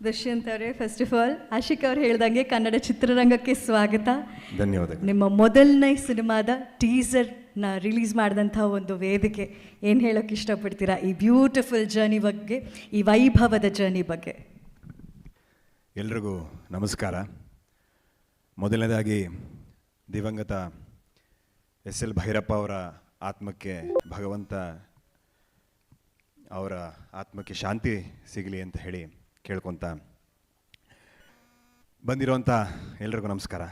ದುಷ್ಯಂತ್ ಅವರೇ, first of all Ashiq ಅವ್ರು ಹೇಳ್ದಂಗೆ ಕನ್ನಡ ಚಿತ್ರರಂಗಕ್ಕೆ ಸ್ವಾಗತ. ಧನ್ಯವಾದಗಳು. ನಿಮ್ಮ ಮೊದಲನೇ ಸಿನಿಮಾದ ಟೀಸರ್ನ ರಿಲೀಸ್ ಮಾಡಿದಂಥ ಒಂದು ವೇದಿಕೆ, ಏನು ಹೇಳೋಕ್ಕೆ ಇಷ್ಟಪಡ್ತೀರಾ ಈ ಬ್ಯೂಟಿಫುಲ್ ಜರ್ನಿ ಬಗ್ಗೆ, ಈ ವೈಭವದ ಜರ್ನಿ ಬಗ್ಗೆ? ಎಲ್ರಿಗೂ ನಮಸ್ಕಾರ. ಮೊದಲನೇದಾಗಿ ದಿವಂಗತ ಎಸ್.ಎಲ್. ಭೈರಪ್ಪ ಅವರ ಆತ್ಮಕ್ಕೆ ಭಗವಂತ ಅವರ ಆತ್ಮಕ್ಕೆ ಶಾಂತಿ ಸಿಗಲಿ ಅಂತ ಹೇಳಿ ಕೇಳ್ಕೊತ ಬಂದಿರೋಂಥ ಎಲ್ರಿಗೂ ನಮಸ್ಕಾರ.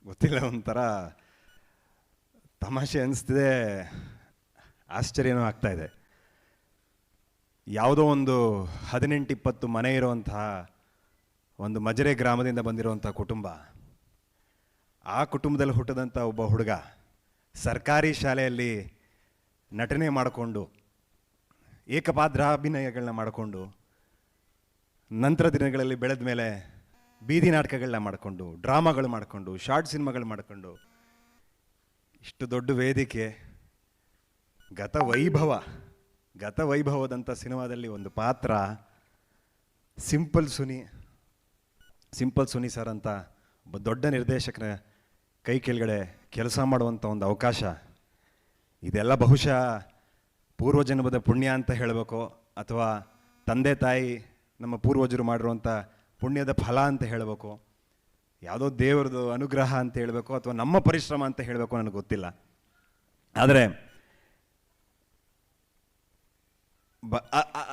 ಗೊತ್ತಿಲ್ಲ, ಒಂಥರ ತಮಾಷೆ ಅನಿಸ್ತಿದೆ, ಆಶ್ಚರ್ಯನೂ ಆಗ್ತಾಯಿದೆ. ಯಾವುದೋ ಒಂದು 18-20 ಮನೆ ಇರುವಂತಹ ಒಂದು ಮಜರೆ ಗ್ರಾಮದಿಂದ ಬಂದಿರುವಂಥ ಕುಟುಂಬ, ಆ ಕುಟುಂಬದಲ್ಲಿ ಹುಟ್ಟಿದಂಥ ಒಬ್ಬ ಹುಡುಗ ಸರ್ಕಾರಿ ಶಾಲೆಯಲ್ಲಿ ನಟನೆ ಮಾಡಿಕೊಂಡು ಏಕಪಾತ್ರಾಭಿನಯಗಳನ್ನ ಮಾಡಿಕೊಂಡು, ನಂತರ ದಿನಗಳಲ್ಲಿ ಬೆಳೆದ ಮೇಲೆ ಬೀದಿ ನಾಟಕಗಳನ್ನ ಮಾಡಿಕೊಂಡು, ಡ್ರಾಮಾಗಳು ಮಾಡಿಕೊಂಡು, ಶಾರ್ಟ್ ಸಿನಿಮಾಗಳು ಮಾಡಿಕೊಂಡು, ಇಷ್ಟು ದೊಡ್ಡ ವೇದಿಕೆ, ಗತವೈಭವದಂಥ ಸಿನಿಮಾದಲ್ಲಿ ಒಂದು ಪಾತ್ರ, ಸಿಂಪಲ್ ಸುನಿ ಸರ್ ಅಂತ ಒಬ್ಬ ದೊಡ್ಡ ನಿರ್ದೇಶಕರ ಕೈ ಕೆಳಗಡೆ ಕೆಲಸ ಮಾಡುವಂಥ ಒಂದು ಅವಕಾಶ, ಇದೆಲ್ಲ ಬಹುಶಃ ಪೂರ್ವಜನ್ಮದ ಪುಣ್ಯ ಅಂತ ಹೇಳಬೇಕು, ಅಥವಾ ತಂದೆ ತಾಯಿ ನಮ್ಮ ಪೂರ್ವಜರು ಮಾಡಿರುವಂಥ ಪುಣ್ಯದ ಫಲ ಅಂತ ಹೇಳಬೇಕು, ಯಾವುದೋ ದೇವರದು ಅನುಗ್ರಹ ಅಂತ ಹೇಳಬೇಕು, ಅಥವಾ ನಮ್ಮ ಪರಿಶ್ರಮ ಅಂತ ಹೇಳಬೇಕು, ನನಗೆ ಗೊತ್ತಿಲ್ಲ.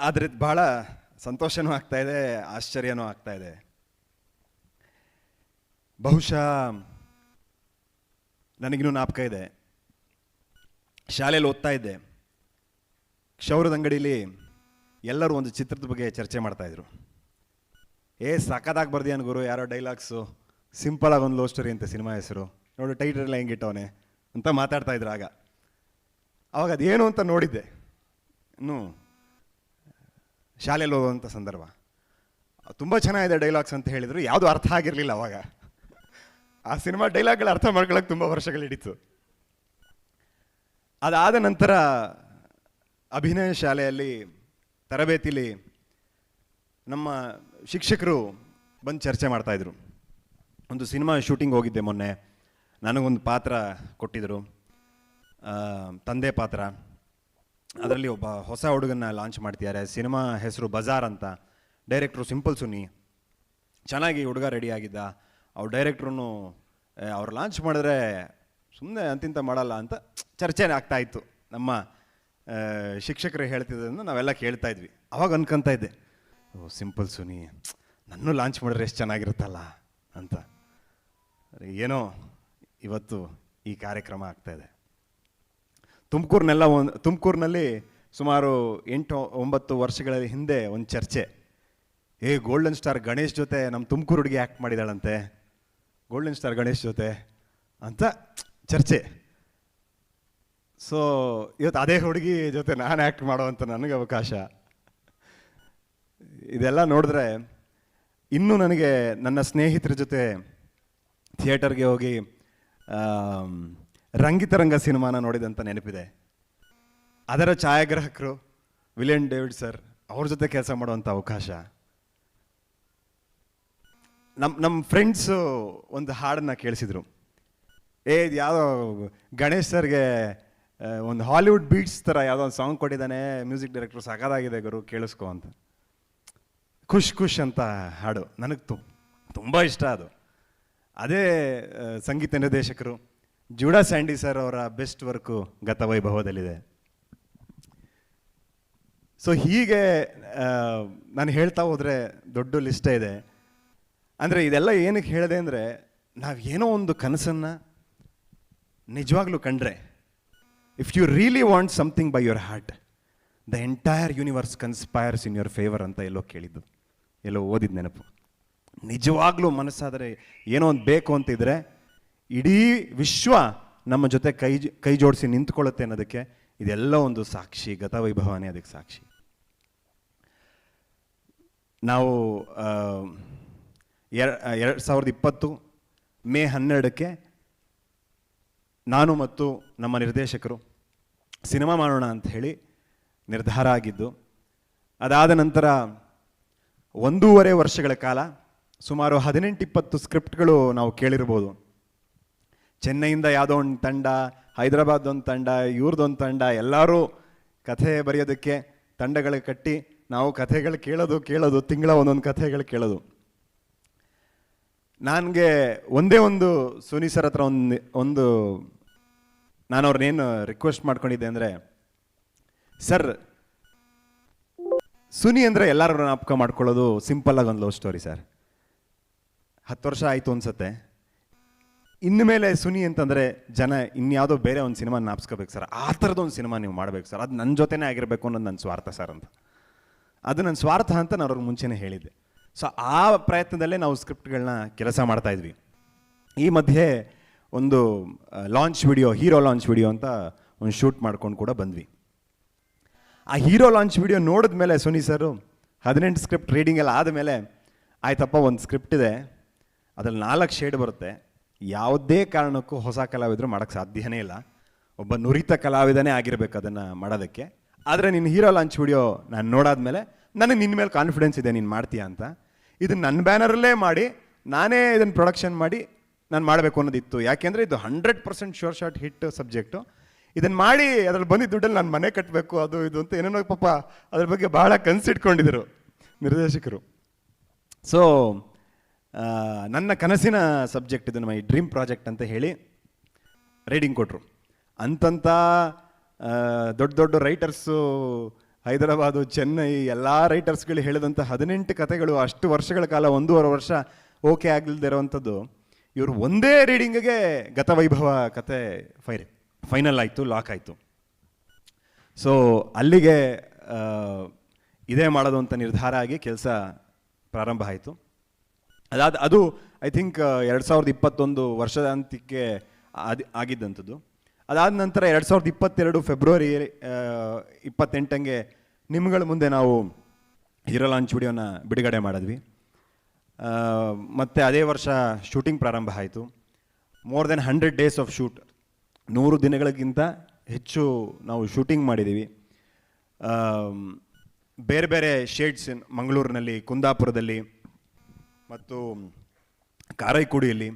ಆದರೆ ಭಾಳ ಸಂತೋಷನೂ ಆಗ್ತಾಯಿದೆ, ಆಶ್ಚರ್ಯನೂ ಆಗ್ತಾಯಿದೆ. ಬಹುಶಃ ನನಗಿನ್ನೂ ಜ್ಞಾಪಕ ಇದೆ, ಶಾಲೆಯಲ್ಲಿ ಓದ್ತಾ ಇದ್ದೆ. ಕ್ಷೌರದ ಅಂಗಡೀಲಿ ಎಲ್ಲರೂ ಒಂದು ಚಿತ್ರದ ಬಗ್ಗೆ ಚರ್ಚೆ ಮಾಡ್ತಾಯಿದ್ರು. ಸಾಕಾದಾಗಿ ಬರ್ದಿಯಾನ ಗುರು, ಯಾರೋ ಡೈಲಾಗ್ಸು, ಸಿಂಪಲಾಗಿ ಒಂದು ಲವ್ ಸ್ಟೋರಿ ಅಂತ ಸಿನಿಮಾ ಹೆಸರು, ನೋಡು ಟೈಟಲ್ ಎಲ್ಲ ಹೆಂಗಿಟ್ಟವನೆ ಅಂತ ಮಾತಾಡ್ತಾಯಿದ್ರು. ಆವಾಗ ಅದೇನು ಅಂತ ನೋಡಿದ್ದೆ, ಇನ್ನು ಶಾಲೆಯಲ್ಲಿ ಓದುವಂಥ ಸಂದರ್ಭ. ತುಂಬ ಚೆನ್ನಾಗಿದೆ ಡೈಲಾಗ್ಸ್ ಅಂತ ಹೇಳಿದರು, ಯಾವುದೂ ಅರ್ಥ ಆಗಿರಲಿಲ್ಲ ಅವಾಗ. ಆ ಸಿನಿಮಾ ಡೈಲಾಗ್ಗಳು ಅರ್ಥ ಮಾಡ್ಕೊಳ್ಳೋಕೆ ತುಂಬ ವರ್ಷಗಳು ಹಿಡಿತು. ಅದಾದ ನಂತರ ಅಭಿನಯ ಶಾಲೆಯಲ್ಲಿ ತರಬೇತಿಲಿ ನಮ್ಮ ಶಿಕ್ಷಕರು ಬಂದು ಚರ್ಚೆ ಮಾಡ್ತಾಯಿದ್ರು. ಒಂದು ಸಿನಿಮಾ ಶೂಟಿಂಗ್ ಹೋಗಿದ್ದೆ ಮೊನ್ನೆ, ನನಗೊಂದು ಪಾತ್ರ ಕೊಟ್ಟಿದ್ದರು, ತಂದೆ ಪಾತ್ರ. ಅದರಲ್ಲಿ ಒಬ್ಬ ಹೊಸ ಹುಡುಗನ್ನ ಲಾಂಚ್ ಮಾಡ್ತಿದ್ದಾರೆ. ಸಿನಿಮಾ ಹೆಸರು ಬಜಾರ್ ಅಂತ. ಡೈರೆಕ್ಟ್ರು ಸಿಂಪಲ್ ಸುನಿ, ಚೆನ್ನಾಗಿ ಹುಡುಗ ರೆಡಿ ಆಗಿದ್ದ. ಅವ್ರು ಡೈರೆಕ್ಟ್ರು ಅವ್ರು ಲಾಂಚ್ ಮಾಡಿದ್ರೆ ಸುಮ್ಮನೆ ಅಂತಿಂತ ಮಾಡಲ್ಲ ಅಂತ ಚರ್ಚೆ ಆಗ್ತಾಯಿತ್ತು. ನಮ್ಮ ಶಿಕ್ಷಕರು ಹೇಳ್ತಿದ್ದನ್ನು ನಾವೆಲ್ಲ ಕೇಳ್ತಾ ಇದ್ವಿ. ಅವಾಗ ಅನ್ಕೊತಾ ಇದ್ದೆ, ಓ ಸಿಂಪಲ್ ಸುನಿ ನನ್ನೂ ಲಾಂಚ್ ಮಾಡಿದ್ರೆ ಎಷ್ಟು ಚೆನ್ನಾಗಿರುತ್ತಲ್ಲ ಅಂತ. ಇವತ್ತು ಈ ಕಾರ್ಯಕ್ರಮ ಆಗ್ತಾಯಿದೆ. ತುಮಕೂರಿನಲ್ಲಿ ಸುಮಾರು 8-9 ವರ್ಷಗಳ ಹಿಂದೆ ಒಂದು ಚರ್ಚೆ, ಗೋಲ್ಡನ್ ಸ್ಟಾರ್ ಗಣೇಶ್ ಜೊತೆ ನಮ್ಮ ತುಮಕೂರು ಹುಡುಗಿ ಆ್ಯಕ್ಟ್ ಮಾಡಿದಾಳಂತೆ, ಗೋಲ್ಡನ್ ಸ್ಟಾರ್ ಗಣೇಶ್ ಜೊತೆ ಅಂತ ಚರ್ಚೆ. ಸೊ ಇವತ್ತು ಅದೇ ಹುಡುಗಿ ಜೊತೆ ನಾನು ಆ್ಯಕ್ಟ್ ಮಾಡೋವಂಥ ನನಗೆ ಅವಕಾಶ. ಇದೆಲ್ಲ ನೋಡಿದ್ರೆ ಇನ್ನೂ ನನಗೆ ನನ್ನ ಸ್ನೇಹಿತರ ಜೊತೆ ಥಿಯೇಟರ್ಗೆ ಹೋಗಿ ರಂಗಿತರಂಗ ಸಿನಿಮಾನ ನೋಡಿದಂಥ ನೆನಪಿದೆ. ಅದರ ಛಾಯಾಗ್ರಾಹಕರು ವಿಲಿಯನ್ ಡೇವಿಡ್ ಸರ್, ಅವ್ರ ಜೊತೆ ಕೆಲಸ ಮಾಡುವಂಥ ಅವಕಾಶ. ನಮ್ಮ ಫ್ರೆಂಡ್ಸು ಒಂದು ಹಾಡನ್ನು ಕೇಳಿಸಿದ್ರು, ಯಾವುದೋ ಗಣೇಶ್ ಸರ್ಗೆ ಒಂದು ಹಾಲಿವುಡ್ ಬೀಟ್ಸ್ ಥರ ಯಾವುದೋ ಒಂದು ಸಾಂಗ್ ಕೊಟ್ಟಿದ್ದಾನೆ ಮ್ಯೂಸಿಕ್ ಡೈರೆಕ್ಟ್ರು, ಸಾಕಾಗಿದೆ ಗುರು ಕೇಳಿಸ್ಕೊ ಅಂತ. ಖುಷ್ ಅಂತ ಹಾಡು, ನನಗೆ ತುಂಬ ಇಷ್ಟ ಅದು. ಅದೇ ಸಂಗೀತ ನಿರ್ದೇಶಕರು ಜೂಡಾ ಸ್ಯಾಂಡಿ ಸರ್ ಅವರ ಬೆಸ್ಟ್ ವರ್ಕು ಗತವೈಭವದಲ್ಲಿದೆ. ಸೊ ಹೀಗೆ ನಾನು ಹೇಳ್ತಾ ಹೋದರೆ ದೊಡ್ಡ ಲಿಸ್ಟೇ ಇದೆ. ಅಂದರೆ ಇದೆಲ್ಲ ಏನಕ್ಕೆ ಹೇಳಿದೆ ಅಂದರೆ, ನಾವು ಏನೋ ಒಂದು ಕನಸನ್ನು ನಿಜವಾಗ್ಲೂ ಕಂಡ್ರೆ, if you really want something by your heart, the entire universe conspires in your favour ಅಂತ ಎಲ್ಲೋ ಓದಿದ ನೆನಪು. ನಿಜವಾಗ್ಲೂ ಮನಸ್ಸಾದರೆ ಏನೋ ಒಂದು ಬೇಕು ಅಂತಿದ್ರೆ ಇಡೀ ವಿಶ್ವ ನಮ್ಮ ಜೊತೆ ಕೈ ಜೋಡಿಸಿ ನಿಂತ್ಕೊಳ್ಳುತ್ತೆ ಅನ್ನೋದಕ್ಕೆ ಇದೆಲ್ಲ ಒಂದು ಸಾಕ್ಷಿ, ಗತವೈಭವನೇ ಅದಕ್ಕೆ ಸಾಕ್ಷಿ. ನಾವು 2020 ಮೇ 12ಕ್ಕೆ ನಾನು ಮತ್ತು ನಮ್ಮ ನಿರ್ದೇಶಕರು ಸಿನಿಮಾ ಮಾಡೋಣ ಅಂತ ಹೇಳಿ ನಿರ್ಧಾರ ಆಗಿದ್ದು. ಅದಾದ ನಂತರ 1.5 ವರ್ಷಗಳ ಕಾಲ ಸುಮಾರು 18-20 ಸ್ಕ್ರಿಪ್ಟ್ಗಳು ನಾವು ಕೇಳಿರ್ಬೋದು. ಚೆನ್ನೈಯಿಂದ ಯಾವುದೋ ಒಂದು ತಂಡ, ಹೈದರಾಬಾದ್ ಒಂದು ತಂಡ, ಇವ್ರದ್ದೊಂದು ತಂಡ, ಎಲ್ಲರೂ ಕಥೆ ಬರೆಯೋದಕ್ಕೆ ತಂಡಗಳು ಕಟ್ಟಿ ನಾವು ಕಥೆಗಳು ಕೇಳೋದು ತಿಂಗಳ ಒಂದೊಂದು ಕಥೆಗಳು ಕೇಳೋದು. ನನಗೆ ಒಂದೇ ಒಂದು ಸುನಿ ಸರ್ ಹತ್ರ ಒಂದು ನಾನು ಅವ್ರನ್ನೇನು ರಿಕ್ವೆಸ್ಟ್ ಮಾಡ್ಕೊಂಡಿದ್ದೆ ಅಂದರೆ, ಸರ್ ಸುನಿ ಅಂದರೆ ಎಲ್ಲರೂ ಜ್ಞಾಪಕ ಮಾಡ್ಕೊಳ್ಳೋದು ಸಿಂಪಲ್ಲಾಗಿ ಒಂದು ಲವ್ ಸ್ಟೋರಿ ಸರ್. 10 ವರ್ಷ ಆಯಿತು ಅನ್ಸುತ್ತೆ. ಇನ್ಮೇಲೆ ಸುನಿ ಅಂತಂದರೆ ಜನ ಇನ್ಯಾವುದೋ ಬೇರೆ ಒಂದು ಸಿನಿಮಾ ಜ್ಞಾಪಿಸ್ಕೋಬೇಕು ಸರ್, ಆ ಥರದೊಂದು ಸಿನಿಮಾ ನೀವು ಮಾಡಬೇಕು ಸರ್, ಅದು ನನ್ನ ಜೊತೆನೇ ಆಗಿರಬೇಕು ಅನ್ನೋದು ನನ್ನ ಸ್ವಾರ್ಥ ಸರ್ ಅಂತ. ಅದು ನನ್ನ ಸ್ವಾರ್ಥ ಅಂತ ನಾನು ಅವ್ರಿಗೆ ಮುಂಚೆನೇ ಹೇಳಿದ್ದೆ. ಸೊ ಆ ಪ್ರಯತ್ನದಲ್ಲೇ ನಾವು ಸ್ಕ್ರಿಪ್ಟ್ಗಳನ್ನ ಕೆಲಸ ಮಾಡ್ತಾಯಿದ್ವಿ. ಈ ಮಧ್ಯೆ ಒಂದು ಹೀರೋ ಲಾಂಚ್ ವಿಡಿಯೋ ಅಂತ ಒಂದು ಶೂಟ್ ಮಾಡ್ಕೊಂಡು ಕೂಡ ಬಂದ್ವಿ. ಆ ಹೀರೋ ಲಾಂಚ್ ವಿಡಿಯೋ ನೋಡಿದ ಮೇಲೆ ಸುನಿ ಸರು 18 ಸ್ಕ್ರಿಪ್ಟ್ ರೀಡಿಂಗ್ ಎಲ್ಲ ಆದಮೇಲೆ, ಆಯ್ತಪ್ಪ ಒಂದು ಸ್ಕ್ರಿಪ್ಟ್ ಇದೆ, ಅದ್ರಲ್ಲಿ 4 ಶೇಡ್ ಬರುತ್ತೆ, ಯಾವುದೇ ಕಾರಣಕ್ಕೂ ಹೊಸ ಕಲಾವಿದರು ಮಾಡೋಕ್ಕೆ ಸಾಧ್ಯನೇ ಇಲ್ಲ, ಒಬ್ಬ ನುರಿತ ಕಲಾವಿದನೇ ಆಗಿರಬೇಕು ಅದನ್ನು ಮಾಡೋದಕ್ಕೆ. ಆದರೆ ನಿನ್ನ ಹೀರೋ ಲಾಂಚ್ ವಿಡಿಯೋ ನಾನು ನೋಡಾದ್ಮೇಲೆ ನನಗೆ ನಿನ್ನ ಮೇಲೆ ಕಾನ್ಫಿಡೆನ್ಸ್ ಇದೆ, ನೀನು ಮಾಡ್ತೀಯ ಅಂತ. ಇದನ್ನು ನನ್ನ ಬ್ಯಾನರಲ್ಲೇ ಮಾಡಿ ನಾನೇ ಇದನ್ನು ಪ್ರೊಡಕ್ಷನ್ ಮಾಡಿ ನಾನು ಮಾಡಬೇಕು ಅನ್ನೋದಿತ್ತು. ಯಾಕೆಂದರೆ ಇದು 100% ಶೋರ್ ಶಾಟ್ ಹಿಟ್ ಸಬ್ಜೆಕ್ಟು. ಇದನ್ನು ಮಾಡಿ ಅದ್ರಲ್ಲಿ ಬಂದಿದ್ದ ದುಡ್ಡಲ್ಲಿ ನಾನು ಮನೆ ಕಟ್ಟಬೇಕು, ಅದು ಇದು ಅಂತ ಏನೇನೋ ಪಾಪ ಅದ್ರ ಬಗ್ಗೆ ಭಾಳ ಕನಸಿಟ್ಕೊಂಡಿದ್ರು ನಿರ್ದೇಶಕರು. ಸೊ ನನ್ನ ಕನಸಿನ ಸಬ್ಜೆಕ್ಟ್ ಇದು, ನಮ್ಮ ಈ ಡ್ರೀಮ್ ಪ್ರಾಜೆಕ್ಟ್ ಅಂತ ಹೇಳಿ ರೀಡಿಂಗ್ ಕೊಟ್ಟರು. ಅಂತಂತ ದೊಡ್ಡ ರೈಟರ್ಸು, ಹೈದರಾಬಾದು, ಚೆನ್ನೈ ಎಲ್ಲ ರೈಟರ್ಸ್ಗಳು ಹೇಳಿದಂಥ 18 ಕಥೆಗಳು ಅಷ್ಟು ವರ್ಷಗಳ ಕಾಲ 1.5 ವರ್ಷ ಓಕೆ ಆಗಲಿಲ್ಲದೆ ಇರೋವಂಥದ್ದು, ಇವರು ಒಂದೇ ರೀಡಿಂಗಿಗೆ ಗತವೈಭವ ಕತೆ ಫೈನಲ್ ಆಯಿತು, ಲಾಕ್ ಆಯಿತು. ಸೊ ಅಲ್ಲಿಗೆ ಇದೇ ಮಾಡೋದು ಅಂತ ನಿರ್ಧಾರ ಆಗಿ ಕೆಲಸ ಪ್ರಾರಂಭ ಆಯಿತು. ಅದು ಐ ಥಿಂಕ್ 2021 ವರ್ಷದ ಅಂತ್ಯಕ್ಕೆ ಆಗಿದ್ದಂಥದ್ದು. ಅದಾದ ನಂತರ 2022 ಫೆಬ್ರವರಿ 28 ನಿಮ್ಗಳ ಮುಂದೆ ನಾವು ಹೀರೋ ಲಾಂಚ್ ವಿಡಿಯೋನ ಬಿಡುಗಡೆ ಮಾಡಿದ್ವಿ. ಮತ್ತು ಅದೇ ವರ್ಷ ಶೂಟಿಂಗ್ ಪ್ರಾರಂಭ ಆಯಿತು. More than 100 days of shoot, 100 ದಿನಗಳಿಗಿಂತ ಹೆಚ್ಚು ನಾವು ಶೂಟಿಂಗ್ ಮಾಡಿದ್ದೀವಿ. ಬೇರೆ ಬೇರೆ ಶೇಡ್ಸ್ ಮಂಗಳೂರಿನಲ್ಲಿ, ಕುಂದಾಪುರದಲ್ಲಿ ಮತ್ತು ಕಾರೈಕುಡಿಯಲ್ಲಿ.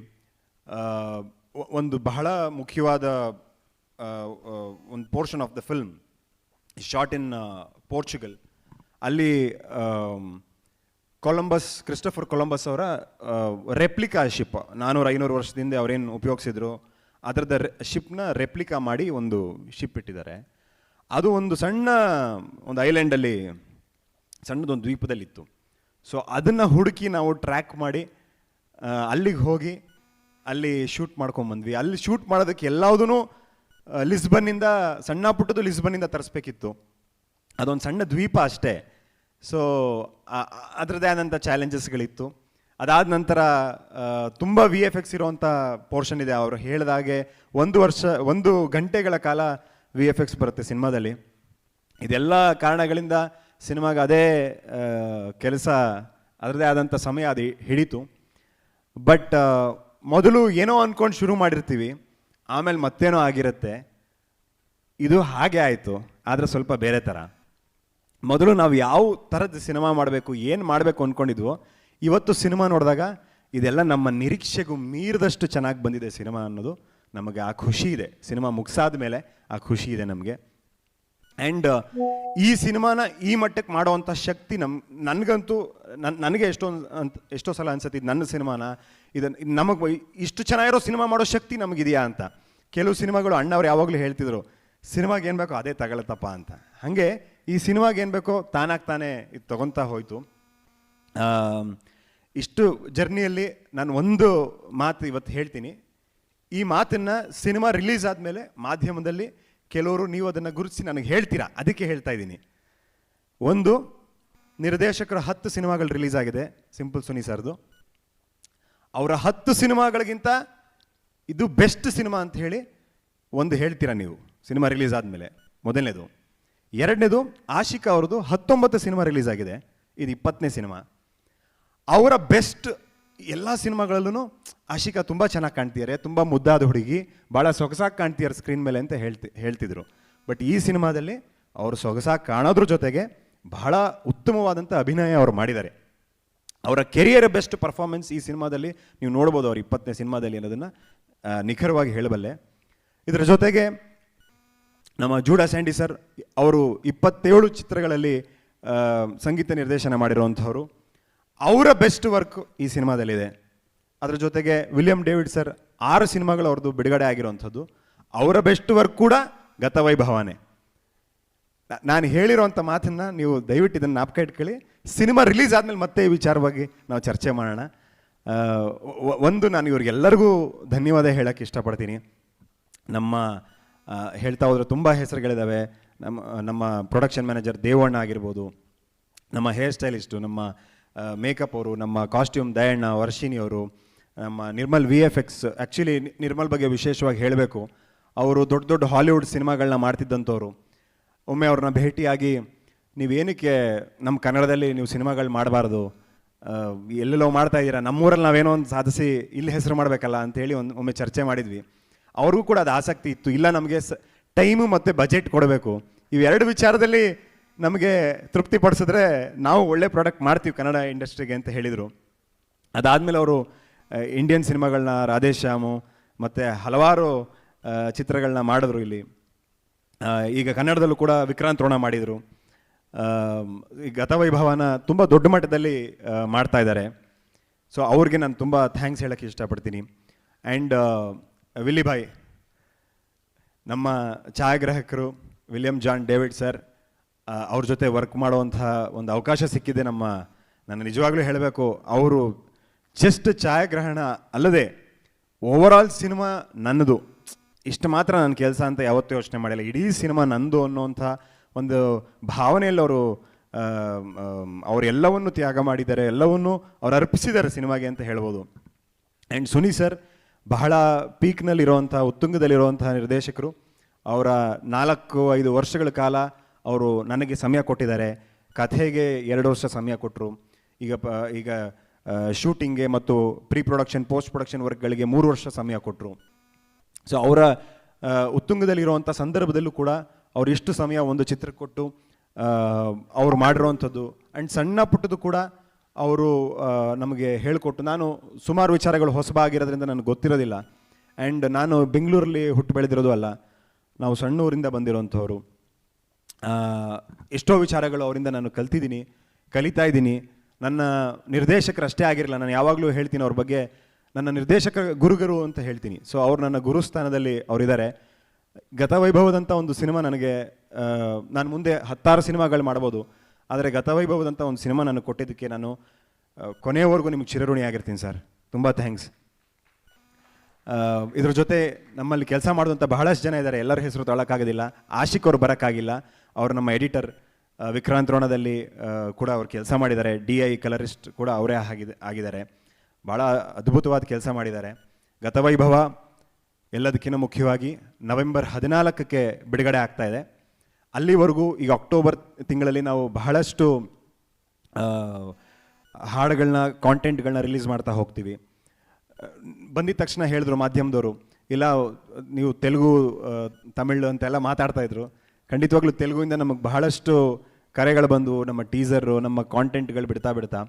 ಒಂದು ಬಹಳ ಮುಖ್ಯವಾದ ಒಂದು portion of the film shot in Portugal. ಅಲ್ಲಿ ಕ್ರಿಸ್ಟೋಫರ್ ಕೊಲಂಬಸ್ ಅವರ ರೆಪ್ಲಿಕಾ ಶಿಪ್, 400-500 ವರ್ಷದಿಂದ ಅವರೇನು ಉಪಯೋಗಿಸಿದ್ರು ಅದರದ ಶಿಪ್ನ ರೆಪ್ಲಿಕಾ ಮಾಡಿ ಒಂದು ಶಿಪ್ ಇಟ್ಟಿದ್ದಾರೆ. ಅದು ಒಂದು ಒಂದು ಐಲ್ಯಾಂಡಲ್ಲಿ, ಸಣ್ಣದೊಂದು ದ್ವೀಪದಲ್ಲಿತ್ತು. ಸೊ ಅದನ್ನು ಹುಡುಕಿ ನಾವು ಟ್ರ್ಯಾಕ್ ಮಾಡಿ ಅಲ್ಲಿಗೆ ಹೋಗಿ ಅಲ್ಲಿ ಶೂಟ್ ಮಾಡ್ಕೊಂಬಂದ್ವಿ. ಅಲ್ಲಿ ಶೂಟ್ ಮಾಡೋದಕ್ಕೆ ಎಲ್ಲದೂ ಲಿಸ್ಬನ್ನಿಂದ, ಸಣ್ಣ ಪುಟ್ಟದು ಲಿಸ್ಬನ್ನಿಂದ ತರಿಸ್ಬೇಕಿತ್ತು. ಅದೊಂದು ಸಣ್ಣ ದ್ವೀಪ ಅಷ್ಟೇ. ಸೊ ಅದರದ್ದೇ ಆದಂಥ ಚಾಲೆಂಜಸ್ಗಳಿತ್ತು. ಅದಾದ ನಂತರ ತುಂಬ VFX ಇರೋವಂಥ ಪೋರ್ಷನ್ ಇದೆ. ಅವರು ಹೇಳಿದಾಗೆ 1 ಗಂಟೆಗಳ ಕಾಲ VFX ಬರುತ್ತೆ ಸಿನಿಮಾದಲ್ಲಿ. ಇದೆಲ್ಲ ಕಾರಣಗಳಿಂದ ಸಿನಿಮಾಗೆ ಅದೇ ಕೆಲಸ, ಅದರದ್ದೇ ಆದಂಥ ಸಮಯ ಅದು ಹಿಡಿತು. ಬಟ್ ಮೊದಲು ಏನೋ ಅಂದ್ಕೊಂಡು ಶುರು ಮಾಡಿರ್ತೀವಿ, ಆಮೇಲೆ ಮತ್ತೇನೋ ಆಗಿರುತ್ತೆ. ಇದು ಹಾಗೆ ಆಯಿತು, ಆದರೆ ಸ್ವಲ್ಪ ಬೇರೆ ಥರ. ಮೊದಲು ನಾವು ಯಾವ ಥರದ ಸಿನಿಮಾ ಮಾಡಬೇಕು, ಏನು ಮಾಡಬೇಕು ಅಂದ್ಕೊಂಡಿದ್ವೋ, ಇವತ್ತು ಸಿನಿಮಾ ನೋಡಿದಾಗ ಇದೆಲ್ಲ ನಮ್ಮ ನಿರೀಕ್ಷೆಗೂ ಮೀರಿದಷ್ಟು ಚೆನ್ನಾಗಿ ಬಂದಿದೆ ಸಿನಿಮಾ ಅನ್ನೋದು ನಮಗೆ ಆ ಖುಷಿ ಇದೆ. ಸಿನಿಮಾ ಮುಗಿಸಾದ ಮೇಲೆ ಆ ಖುಷಿ ಇದೆ ನಮಗೆ. ಆ್ಯಂಡ್ ಈ ಸಿನಿಮಾನ ಈ ಮಟ್ಟಕ್ಕೆ ಮಾಡೋವಂಥ ಶಕ್ತಿ ನನಗಂತೂ ನನಗೆ ಎಷ್ಟೋ ಸಲ ಅನ್ಸುತ್ತೆ, ಇದು ನನ್ನ ಸಿನಿಮಾನ, ನಮಗೆ ಇಷ್ಟು ಚೆನ್ನಾಗಿರೋ ಸಿನಿಮಾ ಮಾಡೋ ಶಕ್ತಿ ನಮಗಿದೆಯಾ ಅಂತ. ಕೆಲವು ಸಿನಿಮಾಗಳು ಅಣ್ಣವ್ರು ಯಾವಾಗಲೂ ಹೇಳ್ತಿದ್ರು, ಸಿನಿಮಾಗೆ ಏನು ಬೇಕೋ ಅದೇ ತಗೊಳತ್ತಪ್ಪ ಅಂತ. ಹಾಗೆ ಈ ಸಿನಿಮಾಗೆ ಏನು ಬೇಕೋ ತಾನಾಗ್ತಾನೆ ಇದು ತೊಗೊತಾ ಹೋಯಿತು. ಇಷ್ಟು ಜರ್ನಿಯಲ್ಲಿ ನಾನು ಒಂದು ಮಾತು ಇವತ್ತು ಹೇಳ್ತೀನಿ. ಈ ಮಾತನ್ನು ಸಿನಿಮಾ ರಿಲೀಸ್ ಆದಮೇಲೆ ಮಾಧ್ಯಮದಲ್ಲಿ ಕೆಲವರು ನೀವು ಅದನ್ನು ಗುರುತಿಸಿ ನನಗೆ ಹೇಳ್ತೀರಾ, ಅದಕ್ಕೆ ಹೇಳ್ತಾ ಇದ್ದೀನಿ. ಒಂದು, ನಿರ್ದೇಶಕರ 10 ಸಿನಿಮಾಗಳು ರಿಲೀಸ್ ಆಗಿದೆ ಸಿಂಪಲ್ ಸುನಿ ಸರ್ದು. ಅವರ 10 ಸಿನಿಮಾಗಳಿಗಿಂತ ಇದು ಬೆಸ್ಟ್ ಸಿನಿಮಾ ಅಂತ ಹೇಳಿ ಒಂದು ಹೇಳ್ತೀರಾ ನೀವು ಸಿನಿಮಾ ರಿಲೀಸ್ ಆದಮೇಲೆ, ಮೊದಲನೇದು. ಎರಡನೇದು, ಆಶಿಕಾ ಅವ್ರದ್ದು 19 ಸಿನಿಮಾ ರಿಲೀಸ್ ಆಗಿದೆ, ಇದು 20ನೇ ಸಿನಿಮಾ. ಅವರ ಬೆಸ್ಟ್ ಎಲ್ಲ ಸಿನಿಮಾಗಳಲ್ಲೂ ಆಶಿಕಾ ತುಂಬ ಚೆನ್ನಾಗಿ ಕಾಣ್ತಿದ್ದಾರೆ, ತುಂಬ ಮುದ್ದಾದ ಹುಡುಗಿ, ಭಾಳ ಸೊಗಸಾಗಿ ಕಾಣ್ತಿದ್ದಾರೆ ಸ್ಕ್ರೀನ್ ಮೇಲೆ ಅಂತ ಹೇಳ್ತಿದ್ರು. ಬಟ್ ಈ ಸಿನಿಮಾದಲ್ಲಿ ಅವರು ಸೊಗಸಾಗಿ ಕಾಣೋದ್ರ ಜೊತೆಗೆ ಬಹಳ ಉತ್ತಮವಾದಂಥ ಅಭಿನಯ ಅವರು ಮಾಡಿದ್ದಾರೆ. ಅವರ ಕೆರಿಯರ್ ಬೆಸ್ಟ್ ಪರ್ಫಾರ್ಮೆನ್ಸ್ ಈ ಸಿನಿಮಾದಲ್ಲಿ ನೀವು ನೋಡ್ಬೋದು, ಅವ್ರ 20ನೇ ಸಿನಿಮಾದಲ್ಲಿ ಅನ್ನೋದನ್ನು ನಿಖರವಾಗಿ ಹೇಳಬಲ್ಲೆ. ಇದರ ಜೊತೆಗೆ ನಮ್ಮ ಜೂಡಾ ಸ್ಯಾಂಡಿ ಸರ್ ಅವರು 27 ಚಿತ್ರಗಳಲ್ಲಿ ಸಂಗೀತ ನಿರ್ದೇಶನ ಮಾಡಿರುವಂಥವ್ರು. ಅವರ ಬೆಸ್ಟ್ ವರ್ಕ್ ಈ ಸಿನಿಮಾದಲ್ಲಿದೆ. ಅದರ ಜೊತೆಗೆ ವಿಲಿಯಂ ಡೇವಿಡ್ ಸರ್ 6 ಸಿನಿಮಾಗಳು ಅವ್ರದ್ದು ಬಿಡುಗಡೆ ಆಗಿರುವಂಥದ್ದು. ಅವರ ಬೆಸ್ಟ್ ವರ್ಕ್ ಕೂಡ ಗತವೈಭವನೇ. ನಾನು ಹೇಳಿರೋಂಥ ಮಾತನ್ನು ನೀವು ದಯವಿಟ್ಟು ಇದನ್ನು ಜ್ಞಾಪಕ ಇಟ್ಕೊಳ್ಳಿ. ಸಿನಿಮಾ ರಿಲೀಸ್ ಆದಮೇಲೆ ಮತ್ತೆ ಈ ವಿಚಾರವಾಗಿ ನಾವು ಚರ್ಚೆ ಮಾಡೋಣ. ಒಂದು ನಾನು ಇವ್ರಿಗೆಲ್ಲರಿಗೂ ಧನ್ಯವಾದ ಹೇಳೋಕ್ಕೆ ಇಷ್ಟಪಡ್ತೀನಿ. ನಮ್ಮ ಹೇಳ್ತಾ ಹೋದರೆ ತುಂಬ ಹೆಸರುಗಳಿದ್ದಾವೆ. ನಮ್ಮ ಪ್ರೊಡಕ್ಷನ್ ಮ್ಯಾನೇಜರ್ ದೇವಣ್ಣ ಆಗಿರ್ಬೋದು, ನಮ್ಮ ಹೇರ್ ಸ್ಟೈಲಿಸ್ಟು, ನಮ್ಮ ಮೇಕಪ್ ಅವರು, ನಮ್ಮ ಕಾಸ್ಟ್ಯೂಮ್ ದಯಣ್ಣ, ವರ್ಷಿಣಿ ಅವರು, ನಮ್ಮ ನಿರ್ಮಲ್ VFX. ಆ್ಯಕ್ಚುಲಿ ನಿರ್ಮಲ್ ಬಗ್ಗೆ ವಿಶೇಷವಾಗಿ ಹೇಳಬೇಕು, ಅವರು ದೊಡ್ಡ ದೊಡ್ಡ ಹಾಲಿವುಡ್ ಸಿನಿಮಾಗಳನ್ನ ಮಾಡ್ತಿದ್ದಂಥವ್ರು. ಒಮ್ಮೆ ಅವ್ರನ್ನ ಭೇಟಿಯಾಗಿ ನೀವೇನಕ್ಕೆ ನಮ್ಮ ಕನ್ನಡದಲ್ಲಿ ನೀವು ಸಿನಿಮಾಗಳು ಮಾಡಬಾರ್ದು, ಎಲ್ಲೆಲ್ಲೋ ಮಾಡ್ತಾ ಇದ್ದೀರಾ, ನಮ್ಮೂರಲ್ಲಿ ನಾವೇನೋ ಒಂದು ಸಾಧಿಸಿ ಇಲ್ಲಿ ಹೆಸರು ಮಾಡಬೇಕಲ್ಲ ಅಂತೇಳಿ ಒಮ್ಮೆ ಚರ್ಚೆ ಮಾಡಿದ್ವಿ. ಅವ್ರಿಗೂ ಕೂಡ ಅದು ಆಸಕ್ತಿ ಇತ್ತು. ಇಲ್ಲ, ನಮಗೆ ಟೈಮು ಮತ್ತು ಬಜೆಟ್ ಕೊಡಬೇಕು, ಇವೆರಡು ವಿಚಾರದಲ್ಲಿ ನಮಗೆ ತೃಪ್ತಿಪಡಿಸಿದ್ರೆ ನಾವು ಒಳ್ಳೆ ಪ್ರಾಡಕ್ಟ್ ಮಾಡ್ತೀವಿ ಕನ್ನಡ ಇಂಡಸ್ಟ್ರಿಗೆ ಅಂತ ಹೇಳಿದರು. ಅದಾದಮೇಲೆ ಅವರು ಇಂಡಿಯನ್ ಸಿನಿಮಾಗಳನ್ನ, ರಾಧೇಶ್ಯಾಮು ಮತ್ತು ಹಲವಾರು ಚಿತ್ರಗಳನ್ನ ಮಾಡಿದ್ರು ಇಲ್ಲಿ. ಈಗ ಕನ್ನಡದಲ್ಲೂ ಕೂಡ ವಿಕ್ರಾಂತ್ ರೋಣ ಮಾಡಿದರು. ಈ ಗತವೈಭವನ ತುಂಬ ದೊಡ್ಡ ಮಟ್ಟದಲ್ಲಿ ಮಾಡ್ತಾ ಇದ್ದಾರೆ. ಸೊ ಅವ್ರಿಗೆ ನಾನು ತುಂಬ ಥ್ಯಾಂಕ್ಸ್ ಹೇಳೋಕ್ಕೆ ಇಷ್ಟಪಡ್ತೀನಿ. ಆ್ಯಂಡ್ ವಿಲ್ಲಿ ಭಾಯ್, ನಮ್ಮ ಛಾಯಾಗ್ರಾಹಕರು ವಿಲಿಯಂ ಜಾನ್ ಡೇವಿಡ್ ಸರ್, ಅವ್ರ ಜೊತೆ ವರ್ಕ್ ಮಾಡುವಂತಹ ಒಂದು ಅವಕಾಶ ಸಿಕ್ಕಿದೆ. ನಾನು ನಿಜವಾಗ್ಲೂ ಹೇಳಬೇಕು, ಅವರು ಜಸ್ಟ್ ಛಾಯಾಗ್ರಹಣ ಅಲ್ಲದೆ ಓವರಾಲ್ ಸಿನಿಮಾ ನನ್ನದು, ಇಷ್ಟು ಮಾತ್ರ ನನ್ನ ಕೆಲಸ ಅಂತ ಯಾವತ್ತೂ ಯೋಚನೆ ಮಾಡಿಲ್ಲ. ಇಡೀ ಸಿನಿಮಾ ನಂದು ಅನ್ನೋಂಥ ಒಂದು ಭಾವನೆಯಲ್ಲಿ ಅವರು ಎಲ್ಲವನ್ನು ತ್ಯಾಗ ಮಾಡಿದ್ದಾರೆ, ಎಲ್ಲವನ್ನು ಅವ್ರು ಅರ್ಪಿಸಿದ್ದಾರೆ ಸಿನಿಮಾಗೆ ಅಂತ ಹೇಳ್ಬೋದು. ಆ್ಯಂಡ್ ಸುನಿ ಸರ್ ಬಹಳ ಪೀಕ್ನಲ್ಲಿರುವಂಥ, ಉತ್ತುಂಗದಲ್ಲಿರುವಂಥ ನಿರ್ದೇಶಕರು. ಅವರ 4-5 ವರ್ಷಗಳ ಕಾಲ ಅವರು ನನಗೆ ಸಮಯ ಕೊಟ್ಟಿದ್ದಾರೆ. ಕಥೆಗೆ 2 ವರ್ಷ ಸಮಯ ಕೊಟ್ಟರು. ಈಗ ಶೂಟಿಂಗ್ಗೆ ಮತ್ತು ಪ್ರೀ ಪ್ರೊಡಕ್ಷನ್, ಪೋಸ್ಟ್ ಪ್ರೊಡಕ್ಷನ್ ವರ್ಕ್ಗಳಿಗೆ 3 ವರ್ಷ ಸಮಯ ಕೊಟ್ಟರು. ಸೊ ಅವರ ಉತ್ತುಂಗದಲ್ಲಿರುವಂಥ ಸಂದರ್ಭದಲ್ಲೂ ಕೂಡ ಅವ್ರು ಇಷ್ಟು ಸಮಯ ಒಂದು ಚಿತ್ರ ಕೊಟ್ಟು ಅವ್ರು ಮಾಡಿರೋವಂಥದ್ದು. ಆ್ಯಂಡ್ ಸಣ್ಣ ಪುಟ್ಟದ್ದು ಕೂಡ ಅವರು ನಮಗೆ ಹೇಳಿಕೊಟ್ಟು, ನಾನು ಸುಮಾರು ವಿಚಾರಗಳು ಹೊಸಬಾಗಿರೋದ್ರಿಂದ ನನಗೆ ಗೊತ್ತಿರೋದಿಲ್ಲ. ಆ್ಯಂಡ್ ನಾನು ಬೆಂಗಳೂರಲ್ಲಿ ಹುಟ್ಟು ಬೆಳೆದಿರೋದು ಅಲ್ಲ, ನಾವು ಸಣ್ಣ ಊರಿಂದ ಬಂದಿರೋಂಥವ್ರು. ಎಷ್ಟೋ ವಿಚಾರಗಳು ಅವರಿಂದ ನಾನು ಕಲಿತಾ ಇದ್ದೀನಿ. ನನ್ನ ನಿರ್ದೇಶಕರಷ್ಟೇ ಆಗಿರಲ್ಲ, ನಾನು ಯಾವಾಗಲೂ ಹೇಳ್ತೀನಿ ಅವ್ರ ಬಗ್ಗೆ, ನನ್ನ ನಿರ್ದೇಶಕ ಗುರುಗರು ಅಂತ ಹೇಳ್ತೀನಿ. ಸೊ ಅವ್ರು ನನ್ನ ಗುರುಸ್ಥಾನದಲ್ಲಿ ಅವರಿದ್ದಾರೆ. ಗತವೈಭವದಂಥ ಒಂದು ಸಿನಿಮಾ ನನಗೆ, ನಾನು ಮುಂದೆ 10 ಸಿನಿಮಾಗಳು ಮಾಡ್ಬೋದು, ಆದರೆ ಗತವೈಭವದಂಥ ಒಂದು ಸಿನಿಮಾ ನನಗೆ ಕೊಟ್ಟಿದ್ದಕ್ಕೆ ನಾನು ಕೊನೆಯವರೆಗೂ ನಿಮಗೆ ಚಿರಋಣಿಯಾಗಿರ್ತೀನಿ ಸರ್. ತುಂಬ ಥ್ಯಾಂಕ್ಸ್. ಇದ್ರ ಜೊತೆ ನಮ್ಮಲ್ಲಿ ಕೆಲಸ ಮಾಡುವಂಥ ಬಹಳಷ್ಟು ಜನ ಇದ್ದಾರೆ, ಎಲ್ಲರ ಹೆಸರು ತೊಗೊಳಕ್ಕಾಗೋದಿಲ್ಲ. ಆಶಿಕ್ ಅವರು ಬರೋಕ್ಕಾಗಿಲ್ಲ, ಅವರು ನಮ್ಮ ಎಡಿಟರ್. ವಿಕ್ರಾಂತ್ ರೋಣದಲ್ಲಿ ಕೂಡ ಅವ್ರು ಕೆಲಸ ಮಾಡಿದ್ದಾರೆ. DI ಕಲರಿಸ್ಟ್ ಕೂಡ ಅವರೇ ಆಗಿದ್ದಾರೆ. ಭಾಳ ಅದ್ಭುತವಾದ ಕೆಲಸ ಮಾಡಿದ್ದಾರೆ. ಗತವೈಭವ ಎಲ್ಲದಕ್ಕಿಂತ ಮುಖ್ಯವಾಗಿ ನವೆಂಬರ್ 14ಕ್ಕೆ ಬಿಡುಗಡೆ ಆಗ್ತಾ ಇದೆ. ಅಲ್ಲಿವರೆಗೂ ಈಗ ಅಕ್ಟೋಬರ್ ತಿಂಗಳಲ್ಲಿ ನಾವು ಬಹಳಷ್ಟು ಹಾಡುಗಳನ್ನ, ಕಾಂಟೆಂಟ್ಗಳನ್ನ ರಿಲೀಸ್ ಮಾಡ್ತಾ ಹೋಗ್ತೀವಿ. ಬಂದಿದ್ದ ತಕ್ಷಣ ಹೇಳಿದ್ರು ಮಾಧ್ಯಮದವರು, ಇಲ್ಲ ನೀವು ತೆಲುಗು, ತಮಿಳು ಅಂತೆಲ್ಲ ಮಾತಾಡ್ತಾಯಿದ್ರು. ಖಂಡಿತವಾಗ್ಲೂ ತೆಲುಗುವಿಂದ ನಮಗೆ ಬಹಳಷ್ಟು ಕರೆಗಳು ಬಂದು, ನಮ್ಮ ಟೀಸರು, ನಮ್ಮ ಕಾಂಟೆಂಟ್ಗಳು ಬಿಡ್ತಾ.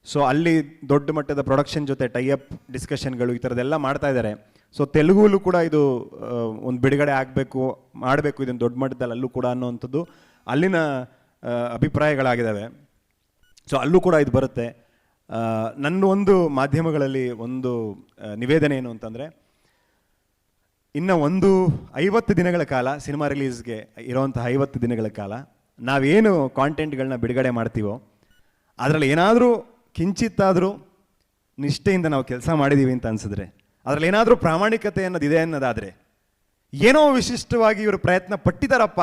ಸೊ ಅಲ್ಲಿ ದೊಡ್ಡ ಮಟ್ಟದ ಪ್ರೊಡಕ್ಷನ್ ಜೊತೆ ಟೈಅಪ್ ಡಿಸ್ಕಷನ್ಗಳು ಈ ಥರದ್ದೆಲ್ಲ ಮಾಡ್ತಾ ಇದ್ದಾರೆ. ಸೊ ತೆಲುಗುಲ್ಲೂ ಕೂಡ ಇದು ಒಂದು ಬಿಡುಗಡೆ ಮಾಡಬೇಕು ಇದನ್ನು ದೊಡ್ಡ ಮಟ್ಟದಲ್ಲಿ ಅಲ್ಲೂ ಕೂಡ ಅನ್ನೋವಂಥದ್ದು ಅಲ್ಲಿನ ಅಭಿಪ್ರಾಯಗಳಾಗಿದ್ದಾವೆ. ಸೊ ಅಲ್ಲೂ ಕೂಡ ಇದು ಬರುತ್ತೆ. ನನ್ನ ಒಂದು ಮಾಧ್ಯಮಗಳಲ್ಲಿ ಒಂದು ನಿವೇದನೆ ಏನು ಅಂತಂದರೆ, ಇನ್ನು 50 ದಿನಗಳ ಕಾಲ, ಸಿನಿಮಾ ರಿಲೀಸ್ಗೆ ಇರೋವಂಥ 50 ದಿನಗಳ ಕಾಲ ನಾವೇನು ಕಾಂಟೆಂಟ್ಗಳನ್ನ ಬಿಡುಗಡೆ ಮಾಡ್ತೀವೋ ಅದರಲ್ಲಿ ಏನಾದರೂ ಕಿಂಚಿತ್ತಾದರೂ ನಿಷ್ಠೆಯಿಂದ ನಾವು ಕೆಲಸ ಮಾಡಿದ್ದೀವಿ ಅಂತ ಅನಿಸಿದ್ರೆ, ಅದರಲ್ಲಿ ಏನಾದರೂ ಪ್ರಾಮಾಣಿಕತೆ ಅನ್ನೋದಿದೆ ಅನ್ನೋದಾದರೆ, ಏನೋ ವಿಶಿಷ್ಟವಾಗಿ ಇವರು ಪ್ರಯತ್ನ ಪಟ್ಟಿದ್ದಾರಪ್ಪ,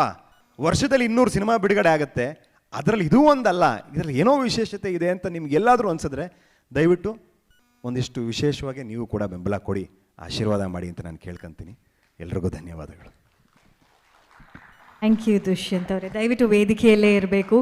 ವರ್ಷದಲ್ಲಿ 200 ಸಿನಿಮಾ ಬಿಡುಗಡೆ ಆಗುತ್ತೆ, ಅದರಲ್ಲಿ ಇದೂ ಒಂದಲ್ಲ, ಇದರಲ್ಲಿ ಏನೋ ವಿಶೇಷತೆ ಇದೆ ಅಂತ ನಿಮ್ಗೆಲ್ಲಾದರೂ ಅನಿಸಿದ್ರೆ ದಯವಿಟ್ಟು ಒಂದಿಷ್ಟು ವಿಶೇಷವಾಗಿ ನೀವು ಕೂಡ ಬೆಂಬಲ ಕೊಡಿ, ಆಶೀರ್ವಾದ ಮಾಡಿ ಅಂತ ನಾನು ಕೇಳ್ಕೊತೀನಿ. ಎಲ್ರಿಗೂ ಧನ್ಯವಾದಗಳು. ಥ್ಯಾಂಕ್ ಯು ದುಷ್ಯಂತ್ ಅವರೇ. ದಯವಿಟ್ಟು ವೇದಿಕೆಯಲ್ಲೇ ಇರಬೇಕು.